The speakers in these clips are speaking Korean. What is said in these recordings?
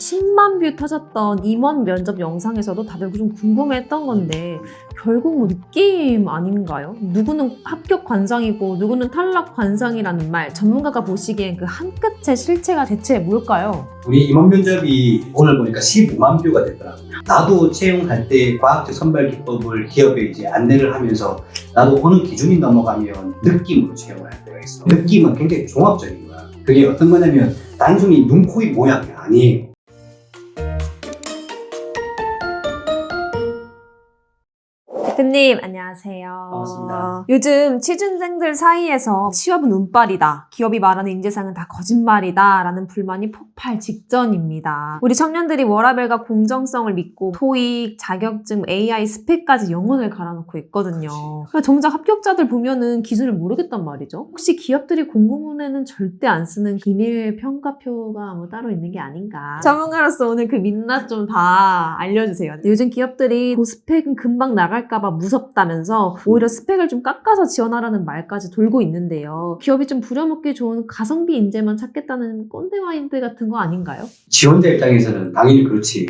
10만 뷰 터졌던 임원 면접 영상에서도 다들 좀 궁금해했던 건데 결국 뭐 느낌 아닌가요? 누구는 합격 관상이고 누구는 탈락 관상이라는 말, 전문가가 보시기엔 그 한 끗의 실체가 대체 뭘까요? 우리 임원 면접이 오늘 보니까 15만 뷰가 됐더라고요. 나도 채용할 때 과학적 선발 기법을 기업에 이제 안내를 하면서 나도 어느 기준이 넘어가면 느낌으로 채용을 할 때가 있어. 느낌은 굉장히 종합적인 거야. 그게 어떤 거냐면 단순히 눈, 코, 입 모양이 아니에요. 대표님 안녕하세요. 반갑습니다. 요즘 취준생들 사이에서 취업은 운빨이다, 기업이 말하는 인재상은 다 거짓말이다 라는 불만이 폭발 직전입니다. 우리 청년들이 워라밸과 공정성을 믿고 토익, 자격증, AI 스펙까지 영혼을 갈아놓고 있거든요. 그러니까 정작 합격자들 보면은 기준을 모르겠단 말이죠. 혹시 기업들이 공고문에는 절대 안 쓰는 비밀 평가표가 뭐 따로 있는 게 아닌가? 전문가로서 오늘 그 민낯 좀 다 알려주세요. 요즘 기업들이 고스펙은 금방 나갈까봐 무섭다면서 오히려 스펙을 좀 깎아서 지원하라는 말까지 돌고 있는데요. 기업이 좀 부려먹기 좋은 가성비 인재만 찾겠다는 꼰대 마인드 같은 거 아닌가요? 지원자 입장에서는 당연히 그렇지.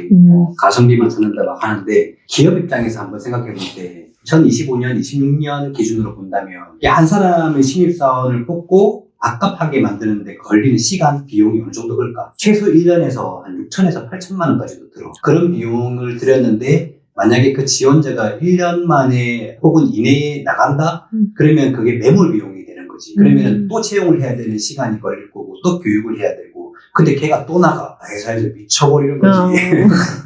가성비만 찾는다고 하는데 기업 입장에서 한번 생각해 볼 때 2025년, 26년 기준으로 본다면 한 사람의 신입사원을 뽑고 아깝하게 만드는데 걸리는 시간, 비용이 어느 정도 걸까? 최소 1년에서 한 6천에서 8천만 원까지도 들어. 그런 비용을 들였는데 만약에 그 지원자가 1년 만에 혹은 이내에 나간다? 그러면 그게 매몰 비용이 되는 거지. 그러면 또 채용을 해야 되는 시간이 걸릴 거고 또 교육을 해야 되고 근데 걔가 또 나가. 회사에서 미쳐버리는 거지.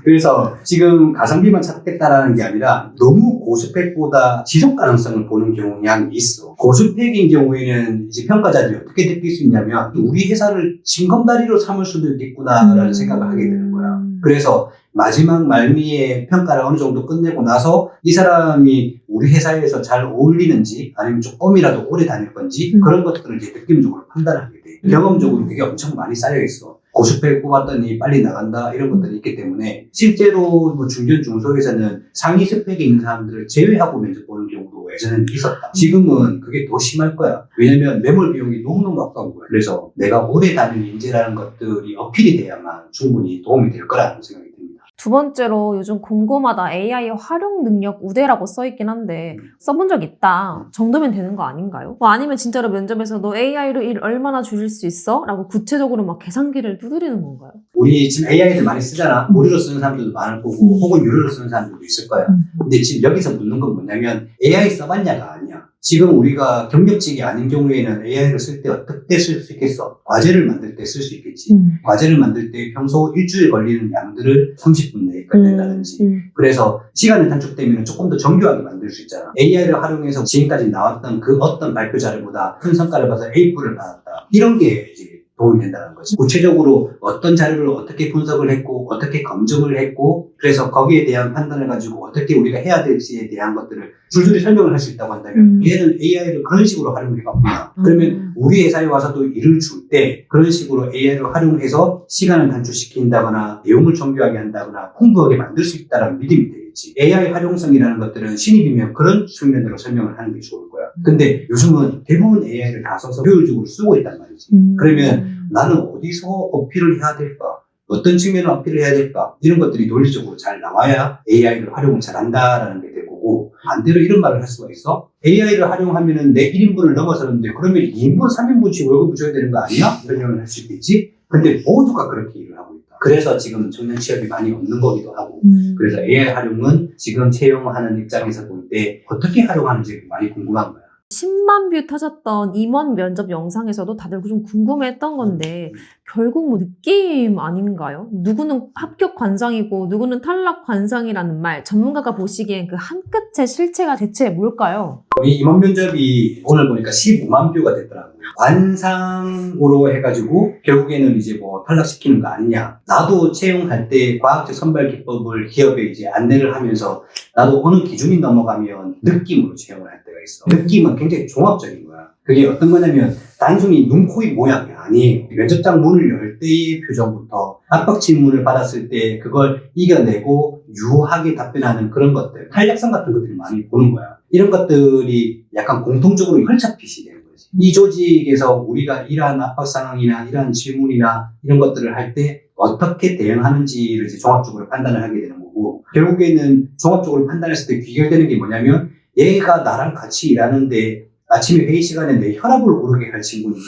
그래서 지금 가성비만 찾겠다라는 게 아니라 너무 고스펙보다 지속 가능성을 보는 경향이 있어. 고스펙인 경우에는 이제 평가자들이 어떻게 느낄 수 있냐면 우리 회사를 징검다리로 삼을 수도 있겠구나라는 생각을 하게 되는 거야. 그래서 마지막 말미에 평가를 어느 정도 끝내고 나서 이 사람이 우리 회사에서 잘 어울리는지 아니면 조금이라도 오래 다닐 건지 그런 것들을 이제 느낌적으로 판단을 하게 돼. 경험적으로 그게 엄청 많이 쌓여있어. 고스펙 뽑았더니 빨리 나간다 이런 것들이 있기 때문에 실제로 뭐 중견 중소에서는 상위 스펙에 있는 사람들을 제외하고 면접 보는 경우도 예전에는 있었다. 지금은 그게 더 심할 거야. 왜냐면 매몰 비용이 너무너무 아까운 거야. 그래서 내가 오래 다닐 인재라는 것들이 어필이 돼야만 충분히 도움이 될 거라는 생각이 듭니다. 두 번째로 요즘 공고마다 AI 활용 능력 우대라고 써있긴 한데 써본 적 있다 정도면 되는 거 아닌가요? 뭐 아니면 진짜로 면접에서 너 AI로 일 얼마나 줄일 수 있어? 라고 구체적으로 막 계산기를 두드리는 건가요? 우리 지금 AI를 많이 쓰잖아. 무료로 쓰는 사람들도 많을 거고 혹은 유료로 쓰는 사람들도 있을 거야. 근데 지금 여기서 묻는 건 뭐냐면 AI 써봤냐가 아니야. 지금 우리가 경력직이 아닌 경우에는 AI를 쓸 때 어떻게 쓸 수 있겠어? 과제를 만들 때 쓸 수 있겠지. 과제를 만들 때 평소 일주일 걸리는 양들을 30분 내에 끝낸다든지. 그래서 시간이 단축되면 조금 더 정교하게 만들 수 있잖아. AI를 활용해서 지금까지 나왔던 그 어떤 발표 자료보다 큰 성과를 봐서 A뿔을 받았다. 이런 게 이제 도움이 된다는 거지. 구체적으로 어떤 자료를 어떻게 분석을 했고 어떻게 검증을 했고 그래서 거기에 대한 판단을 가지고 어떻게 우리가 해야 될지에 대한 것들을 줄줄이 설명을 할 수 있다고 한다면 얘는 AI를 그런 식으로 활용해봤구나. 그러면 우리 회사에 와서도 일을 줄 때 그런 식으로 AI를 활용해서 시간을 단축시킨다거나 내용을 정교하게 한다거나 풍부하게 만들 수 있다는 믿음이 되겠지. AI 활용성이라는 것들은 신입이면 그런 측면으로 설명을 하는 게 좋을 거야. 근데 요즘은 대부분 AI를 다 써서 효율적으로 쓰고 있단 말이지. 그러면 나는 어디서 어필을 해야 될까? 어떤 측면을 어필을 해야 될까? 이런 것들이 논리적으로 잘 나와야 AI를 활용을 잘한다라는 게 될 거고 반대로 이런 말을 할 수가 있어? AI를 활용하면은 내 1인분을 넘어서는데 그러면 2인분, 3인분씩 월급을 줘야 되는 거 아니야? 이런 얘기를 할 수 있겠지? 근데 모두가 그렇게 일을 하고 있다. 그래서 지금 청년 취업이 많이 없는 거기도 하고 그래서 AI 활용은 지금 채용하는 입장에서 볼 때 어떻게 활용하는지 많이 궁금한 거야. 10만 뷰 터졌던 임원 면접 영상에서도 다들 좀 궁금해했던 건데 결국 뭐 느낌 아닌가요? 누구는 합격 관상이고 누구는 탈락 관상이라는 말, 전문가가 보시기엔 그 한 끗의 실체가 대체 뭘까요? 이 임원 면접이 오늘 보니까 15만 뷰가 됐더라고요. 관상으로 해가지고 결국에는 이제 뭐 탈락시키는 거 아니냐. 나도 채용할 때 과학적 선발 기법을 기업에 이제 안내를 하면서 나도 어느 기준이 넘어가면 느낌으로 채용을 할 때가 있어. 느낌은 굉장히 종합적인 거야. 그게 어떤 거냐면 단순히 눈, 코, 입 모양이 아니에요. 면접장 문을 열 때의 표정부터 압박 질문을 받았을 때 그걸 이겨내고 유하게 답변하는 그런 것들, 탄력성 같은 것들을 많이 보는 거야. 이런 것들이 약간 공통적으로 혈착핏이 되는 거지. 이 조직에서 우리가 이러한 압박 상황이나 이러한 질문이나 이런 것들을 할 때 어떻게 대응하는지를 이제 종합적으로 판단을 하게 되는 거고, 결국에는 종합적으로 판단했을 때 귀결되는 게 뭐냐면, 얘가 나랑 같이 일하는데 아침에 회의 시간에 내 혈압을 오르게 할 친구인지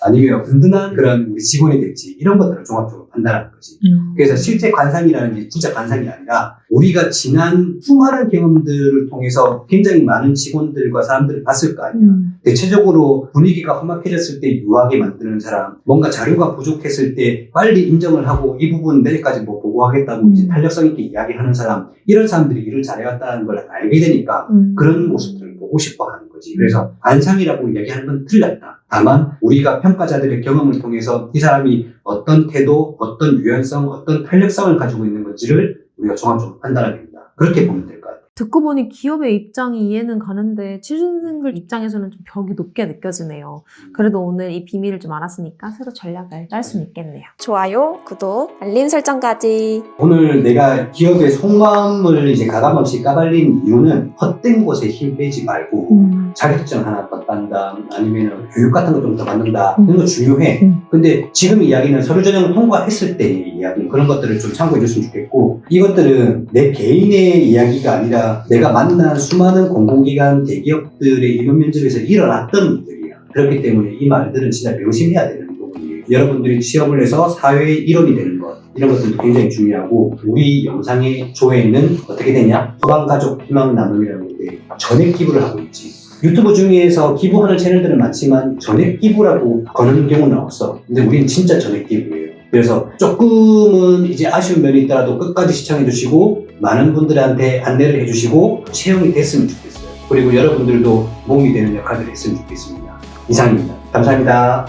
아니면 든든한 그런 우리 직원이 될지 이런 것들을 종합적으로 판단하는 거지. 그래서 실제 관상이라는 게 진짜 관상이 아니라 우리가 지난 수많은 경험들을 통해서 굉장히 많은 직원들과 사람들을 봤을 거 아니야. 대체적으로 분위기가 험악해졌을 때 유하게 만드는 사람, 뭔가 자료가 부족했을 때 빨리 인정을 하고 이 부분 내일까지 뭐 보고하겠다고 이제 탄력성 있게 이야기하는 사람, 이런 사람들이 일을 잘해왔다는 걸 알게 되니까 그런 모습들을 보고 싶어 하는 거지. 그래서 관상이라고 이야기하는 건 틀렸다. 다만 우리가 평가자들의 경험을 통해서 이 사람이 어떤 태도, 어떤 유연성, 어떤 탄력성을 가지고 있는 건지를 우리가 종합적으로 판단하게 됩니다. 그렇게 보면 될 것 같아요. 듣고 보니 기업의 입장이 이해는 가는데 취준생들 입장에서는 좀 벽이 높게 느껴지네요. 그래도 오늘 이 비밀을 좀 알았으니까 새로 전략을 짤 수는 있겠네요. 좋아요, 구독, 알림 설정까지. 오늘 내가 기업의 속마음을 이제 가감없이 까발린 이유는 헛된 곳에 힘 빼지 말고 자격증 하나 더 딴다, 아니면 교육 같은 거 좀 더 받는다, 이런 거 중요해. 근데 지금 이야기는 서류 전형을 통과했을 때의 이야기, 그런 것들을 좀 참고해 줬으면 좋겠고, 이것들은 내 개인의 이야기가 아니라 내가 만난 수많은 공공기관 대기업들의 임원 면접에서 일어났던 일들이야. 그렇기 때문에 이 말들은 진짜 명심해야 되는 부분이에요. 여러분들이 취업을 해서 사회의 일원이 되는 것, 이런 것들도 굉장히 중요하고, 우리 영상의 조회는 어떻게 되냐? 소방가족 희망 나눔이라는 게 전액 기부를 하고 있지. 유튜브 중에서 기부하는 채널들은 많지만 전액 기부라고 거는 경우는 없어. 근데 우리는 진짜 전액 기부예요. 그래서 조금은 이제 아쉬운 면이 있더라도 끝까지 시청해 주시고 많은 분들한테 안내를 해주시고 채용이 됐으면 좋겠어요. 그리고 여러분들도 도움이 되는 역할을 했으면 좋겠습니다. 이상입니다. 감사합니다.